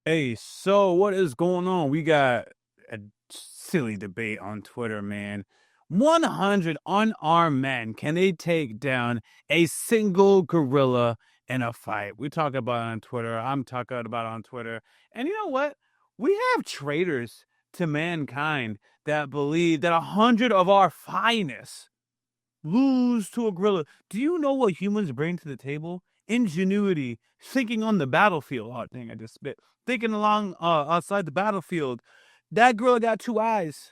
Hey, so what is going on? We got a silly debate on Twitter, man. 100 unarmed men, can they take down a single gorilla in a fight? We talk about it on Twitter. I'm talking about it on Twitter. And you know what? We have traitors to mankind that believe that 100 of our finest lose to a gorilla. Do you know what humans bring to the table? Ingenuity, thinking on the battlefield. Oh, dang, I just spit. Thinking along outside the battlefield. That gorilla got two eyes.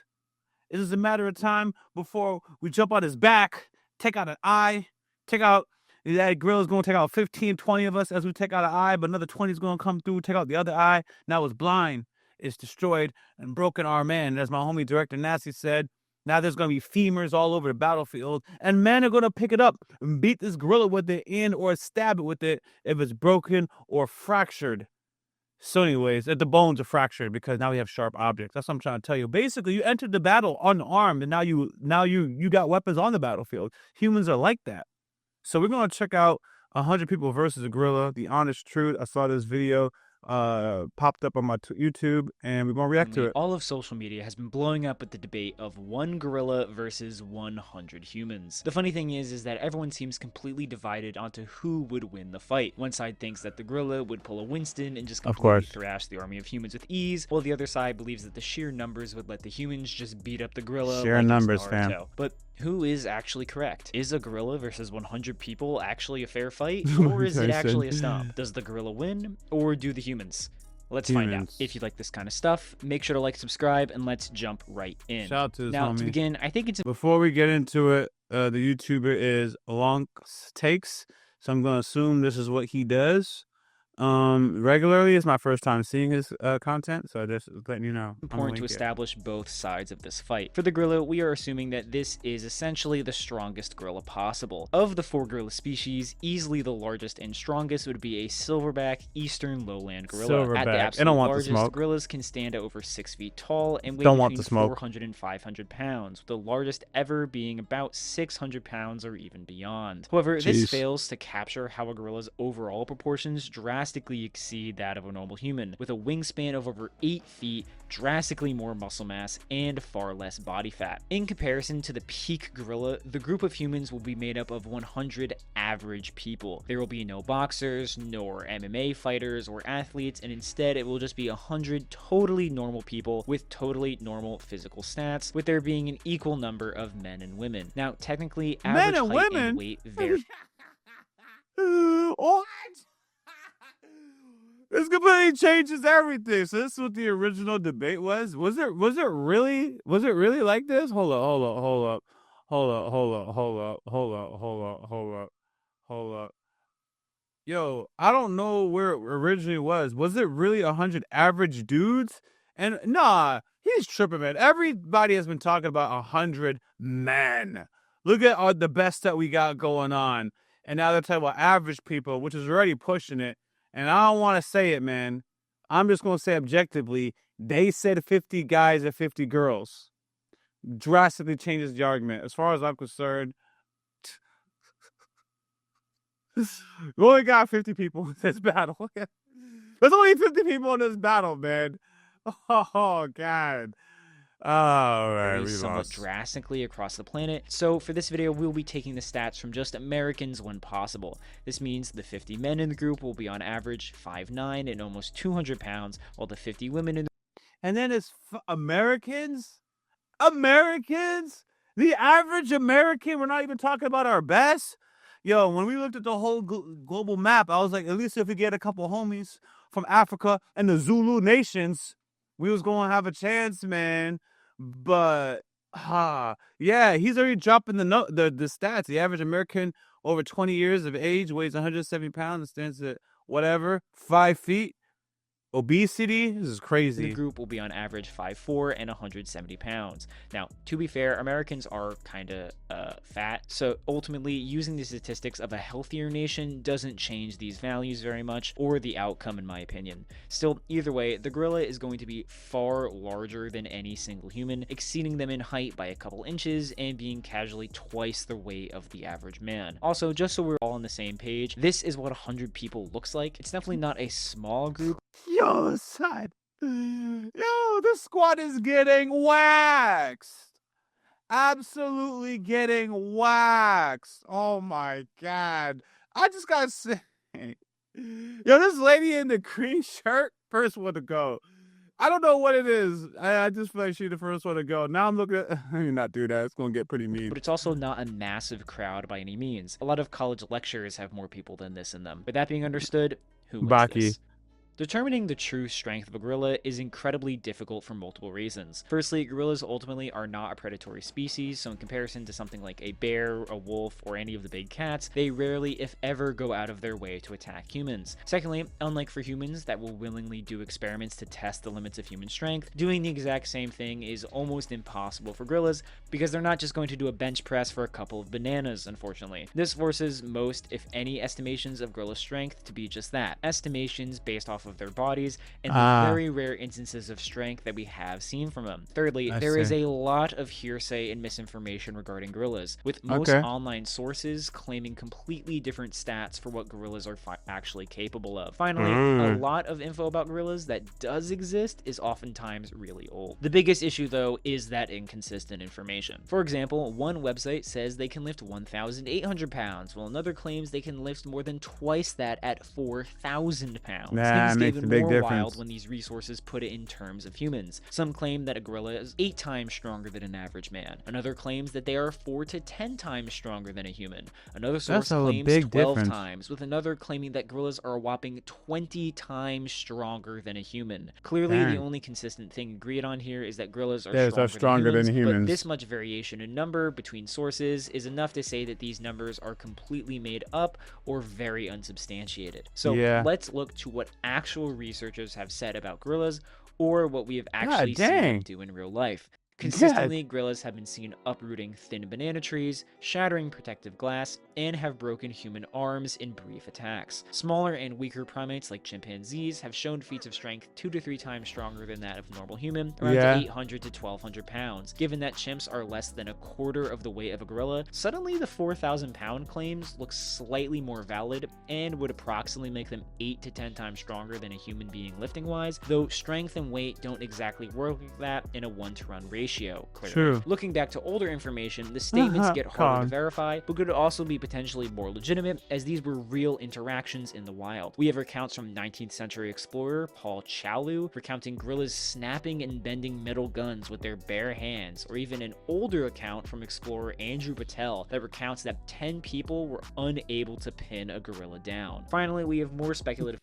It is a matter of time before we jump on his back, take out an eye, take out that gorilla's going to take out 15, 20 of us as we take out an eye, but another 20 is going to come through, take out the other eye. Now it's blind, it's destroyed, and broken arm man. As my homie director Nasty said, now there's going to be femurs all over the battlefield, and men are going to pick it up and beat this gorilla with it in or stab it with it if it's broken or fractured. So anyways, the bones are fractured because now we have sharp objects. That's what I'm trying to tell you. Basically, you entered the battle unarmed, and now you got weapons on the battlefield. Humans are like that. So we're gonna check out 100 people versus a gorilla. The honest truth. I saw this video popped up on my YouTube, and we're gonna react to it. All of social media has been blowing up with the debate of one gorilla versus 100 humans. The funny thing is that everyone seems completely divided onto who would win the fight. One side thinks that the gorilla would pull a Winston and just completely thrash the army of humans with ease, while the other side believes that the sheer numbers would let the humans just beat up the gorilla. Sheer numbers, fam. But who is actually correct? Is a gorilla versus 100 people actually a fair fight, or is it actually a stomp? Does the gorilla win, or do the humans? Let's find out. If you like this kind of stuff, make sure to like, subscribe, and let's jump right in. Shout out to this now, homie. To begin, I think it's... Before we get into it, the YouTuber is Long Takes, so I'm going to assume this is what he does. Regularly. It's my first time seeing his content, so just letting you know. Important to establish both sides of this fight. For the gorilla, we are assuming that this is essentially the strongest gorilla possible. Of the 4 gorilla species, easily the largest and strongest would be a silverback eastern lowland gorilla. At the absolute largest, gorillas can stand over 6 feet tall and weigh between 400 and 500 pounds, with the largest ever being about 600 pounds or even beyond. However, this fails to capture how a gorilla's overall proportions drastically exceed that of a normal human, with a wingspan of over 8 feet, drastically more muscle mass, and far less body fat. In comparison to the peak gorilla, the group of humans will be made up of 100 average people. There will be no boxers, nor MMA fighters or athletes, and instead it will just be 100 totally normal people with totally normal physical stats, with there being an equal number of men and women. Now, technically, average height and weight vary. What? This completely changes everything. So this is what the original debate was. Was it really like this? Hold up. Yo, I don't know where it originally was. Was it really 100 average dudes? And nah, he's tripping, man. Everybody has been talking about 100 men. Look at the best that we got going on. And now they're talking about average people, which is already pushing it. And I don't want to say it, man. I'm just going to say objectively, they said 50 guys and 50 girls. Drastically changes the argument. As far as I'm concerned, we only got 50 people in this battle. There's only 50 people in this battle, man. Oh, God. Somewhat drastically across the planet. So for this video, we'll be taking the stats from just Americans when possible. This means the 50 men in the group will be on average 5'9" and almost 200 pounds, while the 50 women in the... And then it's Americans? The average American, we're not even talking about our best? Yo, when we looked at the whole global map, I was like, at least if we get a couple homies from Africa and the Zulu nations, we was going to have a chance, man. But yeah, he's already dropping the stats. The average American over 20 years of age weighs 170 pounds and stands at whatever 5 feet. Obesity, this is crazy. The group will be on average 5'4" and 170 pounds. Now, to be fair, Americans are kind of fat, so ultimately using the statistics of a healthier nation doesn't change these values very much, or the outcome in my opinion. Still, either way, the gorilla is going to be far larger than any single human, exceeding them in height by a couple inches and being casually twice the weight of the average man. Also, just so we're all on the same page, this is what 100 people looks like. It's definitely not a small group. Yo, son. Yo, this squad is getting waxed. Absolutely getting waxed. Oh my god. I just gotta say. Yo, this lady in the green shirt, first one to go. I don't know what it is. I just feel like she's the first one to go. Now I'm looking at. Let me not do that. It's gonna get pretty mean. But it's also not a massive crowd by any means. A lot of college lectures have more people than this in them. With that being understood, who wins Baki. this? Determining the true strength of a gorilla is incredibly difficult for multiple reasons. Firstly, gorillas ultimately are not a predatory species, so in comparison to something like a bear, a wolf, or any of the big cats, they rarely, if ever, go out of their way to attack humans. Secondly, unlike for humans that will willingly do experiments to test the limits of human strength, doing the exact same thing is almost impossible for gorillas because they're not just going to do a bench press for a couple of bananas, unfortunately. This forces most, if any, estimations of gorilla strength to be just that, estimations based off of their bodies and the very rare instances of strength that we have seen from them. Thirdly, there is a lot of hearsay and misinformation regarding gorillas, with most online sources claiming completely different stats for what gorillas are actually capable of. Finally, a lot of info about gorillas that does exist is oftentimes really old. The biggest issue, though, is that inconsistent information. For example, one website says they can lift 1,800 pounds, while another claims they can lift more than twice that at 4,000 pounds. Things get even more wild when these resources put it in terms of humans. Some claim that a gorilla is 8 times stronger than an average man. Another claims that they are 4 to 10 times stronger than a human. Another source claims 12 times, with another claiming that gorillas are a whopping 20 times stronger than a human. Clearly, the only consistent thing agreed on here is that gorillas are stronger than humans, but this much variation in number between sources is enough to say that these numbers are completely made up or very unsubstantiated. So let's look to what actual researchers have said about gorillas, or what we have actually seen them do in real life. Consistently, gorillas have been seen uprooting thin banana trees, shattering protective glass, and have broken human arms in brief attacks. Smaller and weaker primates like chimpanzees have shown feats of strength 2 to 3 times stronger than that of a normal human, around 800 to 1,200 pounds. Given that chimps are less than a quarter of the weight of a gorilla, suddenly the 4,000-pound claims look slightly more valid and would approximately make them 8 to 10 times stronger than a human being lifting-wise, though strength and weight don't exactly work like that in a 1-to-1 ratio. Clearly. Looking back to older information, the statements get harder to verify, but could also be potentially more legitimate, as these were real interactions in the wild. We have accounts from 19th century explorer Paul Chalu recounting gorillas snapping and bending metal guns with their bare hands, or even an older account from explorer Andrew Patel that recounts that 10 people were unable to pin a gorilla down. Finally, we have more speculative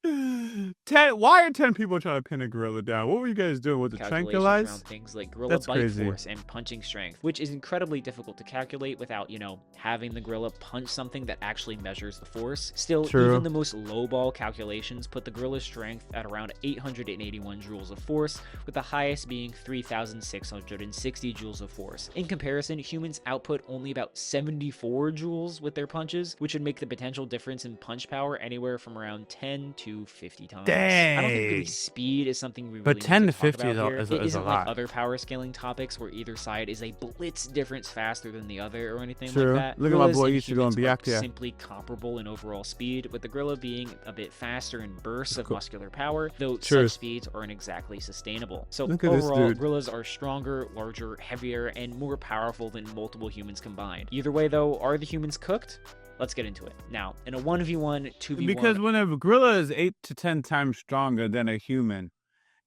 Why are 10 people trying to pin a gorilla down? What were you guys doing? Was it tranquilized? Around things like gorilla bite force and punching strength, which is incredibly difficult to calculate without, having the gorilla punch something that actually measures the force. Still, even the most lowball calculations put the gorilla's strength at around 881 joules of force, with the highest being 3,660 joules of force. In comparison, humans output only about 74 joules with their punches, which would make the potential difference in punch power anywhere from around 10 to 50 times. Dang. I don't think really speed is something we really but 10 need to 50 talk about is here. It isn't a like lot. Other power scaling topics where either side is a blitz difference faster than the other or anything like that. Look at my boy Ichigo and Byakuya. Simply comparable in overall speed, with the gorilla being a bit faster in bursts of muscular power, though such speeds aren't exactly sustainable. So overall, gorillas are stronger, larger, heavier, and more powerful than multiple humans combined. Either way though, are the humans cooked? Let's get into it. Now, in a 1v1, 2v1... Because when a gorilla is 8 to 10 times stronger than a human,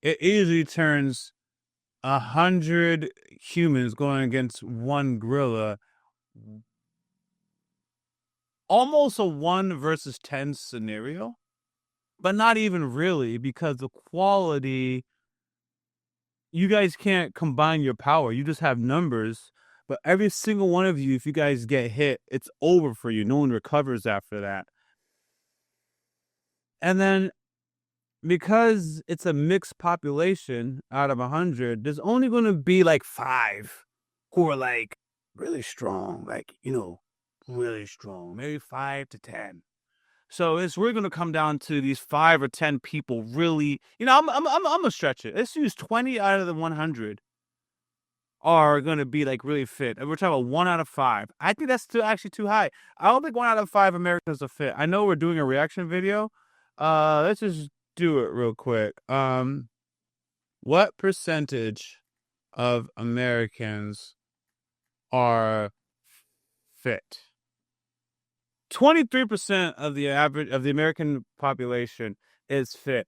it easily turns 100 humans going against one gorilla almost a 1 versus 10 scenario. But not even really, because the quality... You guys can't combine your power. You just have numbers. But every single one of you, if you guys get hit, it's over for you. No one recovers after that. And then, because it's a mixed population out of 100, there's only going to be like 5 who are like really strong. Like, really strong. Maybe 5 to 10. So we're going to come down to these 5 or 10 people really... I'm going to stretch it. Let's use 20 out of the 100. Are going to be like really fit. And we're talking about 1 out of 5. I think that's actually too high. I don't think 1 out of 5 Americans are fit. I know we're doing a reaction video. Let's just do it real quick. What percentage of Americans are fit? 23% of the average of the American population is fit.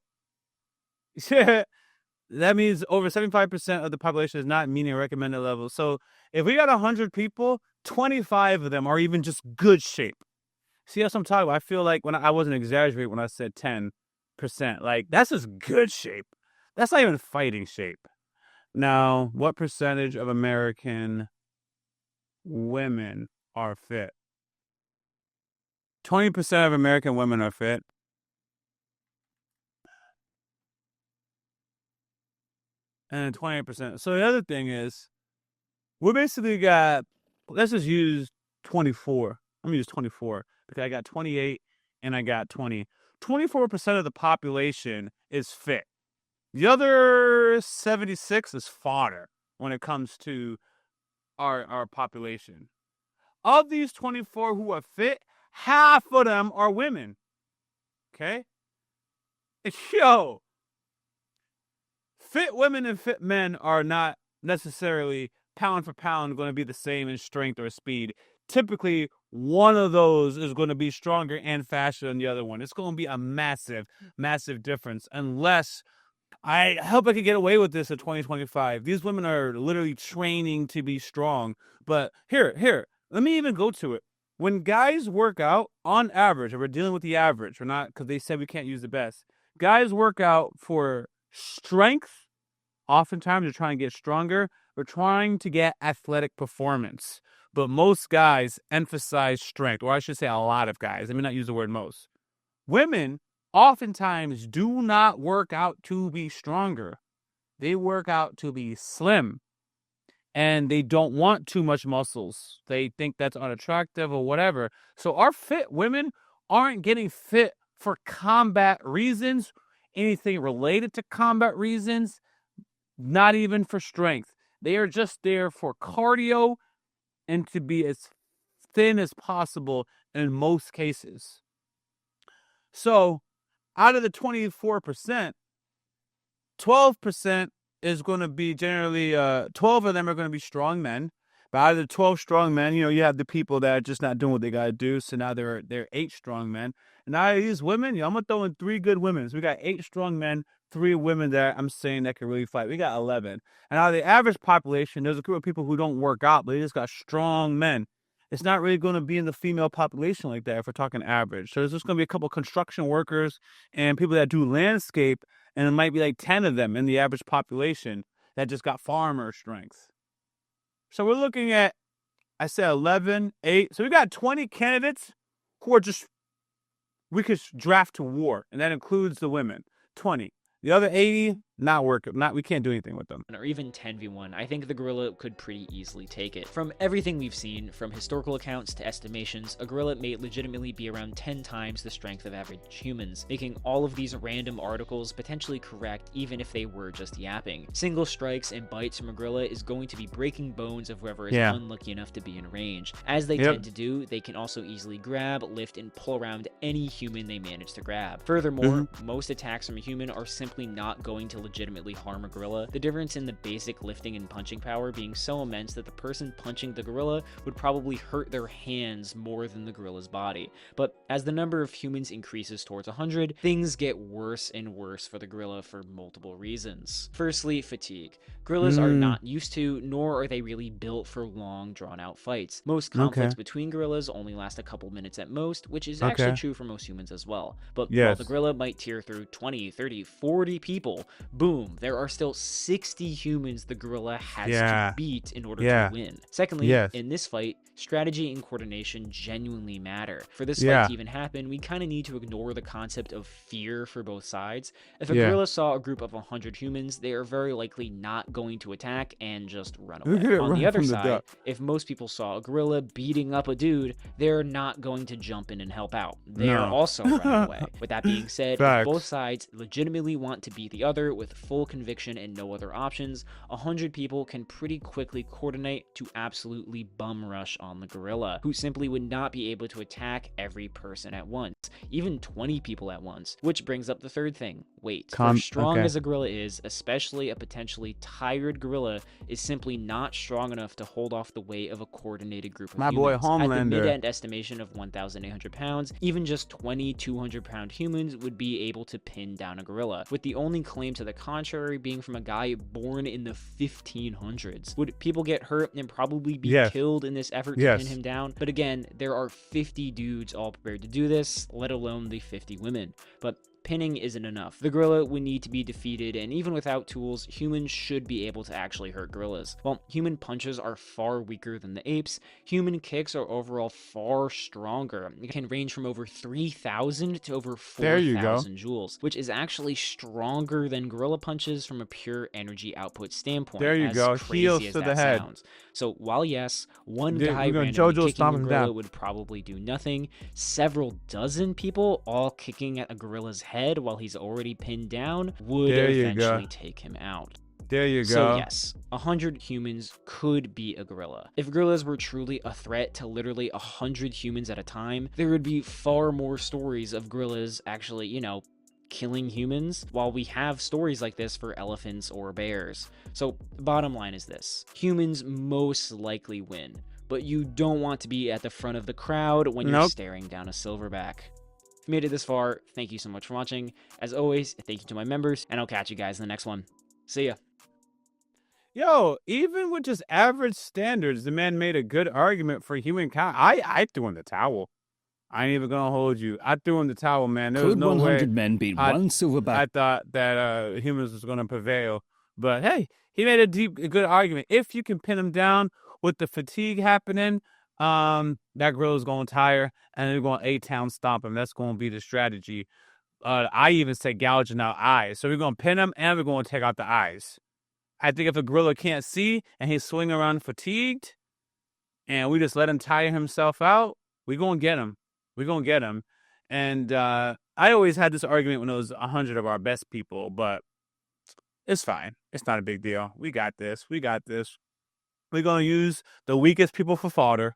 That means over 75% of the population is not meeting a recommended level. So if we got 100 people, 25 of them are even just good shape. See, that's what I'm talking about. I feel like when I wasn't exaggerating when I said 10%. Like, that's just good shape. That's not even fighting shape. Now, what percentage of American women are fit? 20% of American women are fit. And 28%. So the other thing is, we basically got, let's just use 24. Let me use 24 because I got 28 and I got 20. 24% of the population is fit. The other 76 is fodder when it comes to our population. Of these 24 who are fit, half of them are women. Okay? Yo, fit women and fit men are not necessarily pound for pound going to be the same in strength or speed. Typically, one of those is going to be stronger and faster than the other one. It's going to be a massive, massive difference unless I hope I can get away with this in 2025. These women are literally training to be strong. But here, let me even go to it. When guys work out, on average, and we're dealing with the average, we're not, because they said we can't use the best. Guys work out for strength. Oftentimes, they're trying to get stronger. We're trying to get athletic performance. But most guys emphasize strength, or I should say a lot of guys. Let me not use the word most. Women oftentimes do not work out to be stronger. They work out to be slim. And they don't want too much muscles. They think that's unattractive or whatever. So our fit women aren't getting fit for combat reasons, anything related to combat reasons, not even for strength. They are just there for cardio and to be as thin as possible in most cases. So out of the 24%, 12% is going to be generally 12 of them are going to be strong men. But out of the 12 strong men, you have the people that are just not doing what they got to do. So now they're 8 strong men. And out of these women, I'm going to throw in 3 good women. So we got 8 strong men, 3 women that I'm saying that can really fight. We got 11. And out of the average population, there's a group of people who don't work out, but they just got strong men. It's not really going to be in the female population like that if we're talking average. So there's just going to be a couple of construction workers and people that do landscape, and it might be like 10 of them in the average population that just got farmer strength. So we're looking at, I said 11, 8. So we got 20 candidates who are just, we could draft to war, and that includes the women. 20. The other 80, not working. We can't do anything with them. Or even 10v1, I think the gorilla could pretty easily take it. From everything we've seen, from historical accounts to estimations, a gorilla may legitimately be around 10 times the strength of average humans, making all of these random articles potentially correct even if they were just yapping. Single strikes and bites from a gorilla is going to be breaking bones of whoever is unlucky enough to be in range. As they tend to do, they can also easily grab, lift, and pull around any human they manage to grab. Furthermore, most attacks from a human are simply not going to legitimately harm a gorilla, the difference in the basic lifting and punching power being so immense that the person punching the gorilla would probably hurt their hands more than the gorilla's body. But as the number of humans increases towards 100, things get worse and worse for the gorilla for multiple reasons. Firstly, fatigue. Gorillas are not used to, nor are they really built for long, drawn-out fights. Most conflicts between gorillas only last a couple minutes at most, which is actually true for most humans as well. But while the gorilla might tear through 20, 30, 40 people, boom, there are still 60 humans the gorilla has to beat in order to win. Secondly, in this fight, strategy and coordination genuinely matter. For this fight to even happen, we kind of need to ignore the concept of fear for both sides. If a gorilla saw a group of 100 humans, they are very likely not going to attack and just run away. On the other side, if most people saw a gorilla beating up a dude, they're not going to jump in and help out. They are also running away. With that being said, if both sides legitimately want to beat the other with with full conviction and no other options, 100 people can pretty quickly coordinate to absolutely bum rush on the gorilla, who simply would not be able to attack every person at once, even 20 people at once. Which brings up the third thing, weight. For as strong as a gorilla is, especially a potentially tired gorilla, is simply not strong enough to hold off the weight of a coordinated group of My humans. boy Homelander. At the mid-end estimation of 1,800 pounds, even just 20 200-pound humans would be able to pin down a gorilla, with the only claim to the contrary being from a guy born in the 1500s. Would people get hurt and probably be killed in this effort to pin him down? But again, there are 50 dudes all prepared to do this, let alone the 50 women. But pinning isn't enough. The gorilla would need to be defeated, and even without tools, humans should be able to actually hurt gorillas. While human punches are far weaker than the apes, human kicks are overall far stronger. It can range from over 3,000 to over 4,000 joules, which is actually stronger than gorilla punches from a pure energy output standpoint. There you go. Heels to the head. So while yes, one guy randomly kicking a gorilla would probably do nothing, several dozen people all kicking at a gorilla's head while he's already pinned down would eventually take him out. There you go. So yes, 100 humans could beat a gorilla. If gorillas were truly a threat to literally 100 humans at a time, there would be far more stories of gorillas actually, you know, killing humans, while we have stories like this for elephants or bears. So bottom line is this: humans most likely win, but you don't want to be at the front of the crowd when you're staring down a silverback. If you made it this far, thank you so much for watching. As always, thank you to my members, and I'll catch you guys in the next one. See ya. Yo, even with just average standards, the man made a good argument for humankind. I threw in the towel. I ain't even gonna hold you. I threw in the towel, man. There was no 100 way men beat one silverback? I thought that humans was gonna prevail, but hey, he made a good argument. If you can pin him down with the fatigue happening, that gorilla's gonna tire, and they're gonna A-town stomp him. That's gonna be the strategy. I even say gouging out eyes. So we're gonna pin him, and we're gonna take out the eyes. I think if a gorilla can't see and he's swinging around fatigued, and we just let him tire himself out, we're gonna get him. We're going to get him. And I always had this argument when it was 100 of our best people, but it's fine. It's not a big deal. We got this. We got this. We're going to use the weakest people for fodder,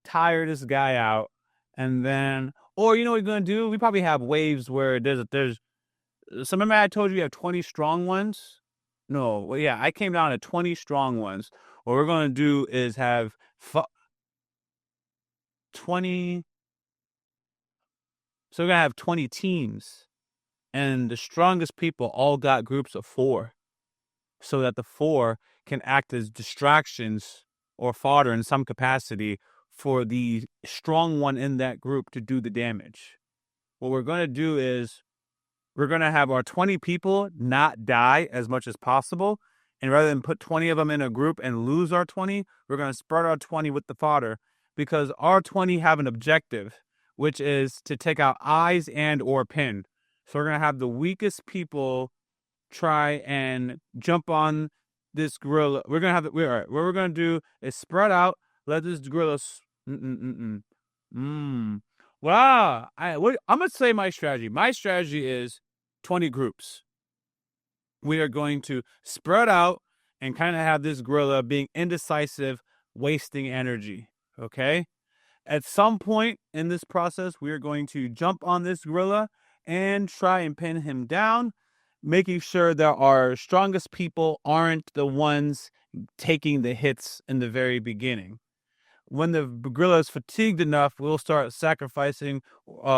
tire this guy out, and then, or you know what we're going to do? We probably have waves where there's, so remember I told you have 20 strong ones? No, well, yeah, I came down to 20 strong ones. What we're going to do is have 20... So we're going to have 20 teams, and the strongest people all got groups of 4, so that the 4 can act as distractions or fodder in some capacity for the strong one in that group to do the damage. What we're going to do is we're going to have our 20 people not die as much as possible, and rather than put 20 of them in a group and lose our 20, we're going to spread our 20 with the fodder, because our 20 have an objective, which is to take out eyes and or pin. So we're going to have the weakest people try and jump on this gorilla. We're going to have, all right, what we're going to do is spread out, let this gorilla, wow. I'm going to say my strategy. My strategy is 20 groups. We are going to spread out and kind of have this gorilla being indecisive, wasting energy, okay? At some point in this process, we are going to jump on this gorilla and try and pin him down, making sure that our strongest people aren't the ones taking the hits in the very beginning. When the gorilla is fatigued enough, we'll start sacrificing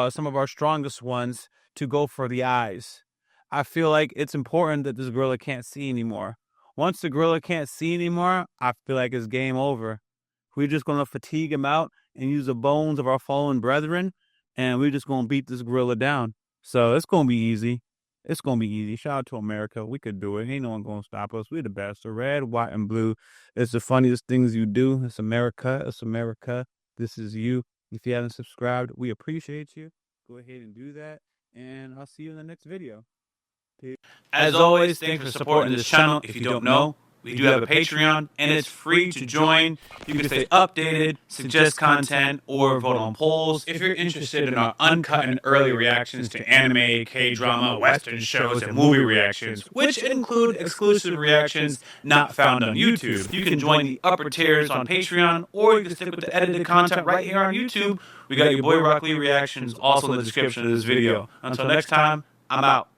some of our strongest ones to go for the eyes. I feel like it's important that this gorilla can't see anymore. Once the gorilla can't see anymore, I feel like it's game over. We're just going to fatigue him out and use the bones of our fallen brethren, and we're just going to beat this gorilla down. So it's going to be easy. It's going to be easy. Shout out to America. We could do it. Ain't no one going to stop us. We're the best. The red, white, and blue. It's the funniest things you do. It's America. It's America. This is you. If you haven't subscribed, we appreciate you. Go ahead and do that, and I'll see you in the next video. Peace. As always, thanks for supporting this channel. If you don't know, We do have a Patreon, and it's free to join. You can stay updated, suggest content, or vote on polls. If you're interested in our uncut and early reactions to anime, K-drama, Western shows, and movie reactions, which include exclusive reactions not found on YouTube, you can join the upper tiers on Patreon, or you can stick with the edited content right here on YouTube. We got your boy Rock Lee reactions also in the description of this video. Until next time, I'm out.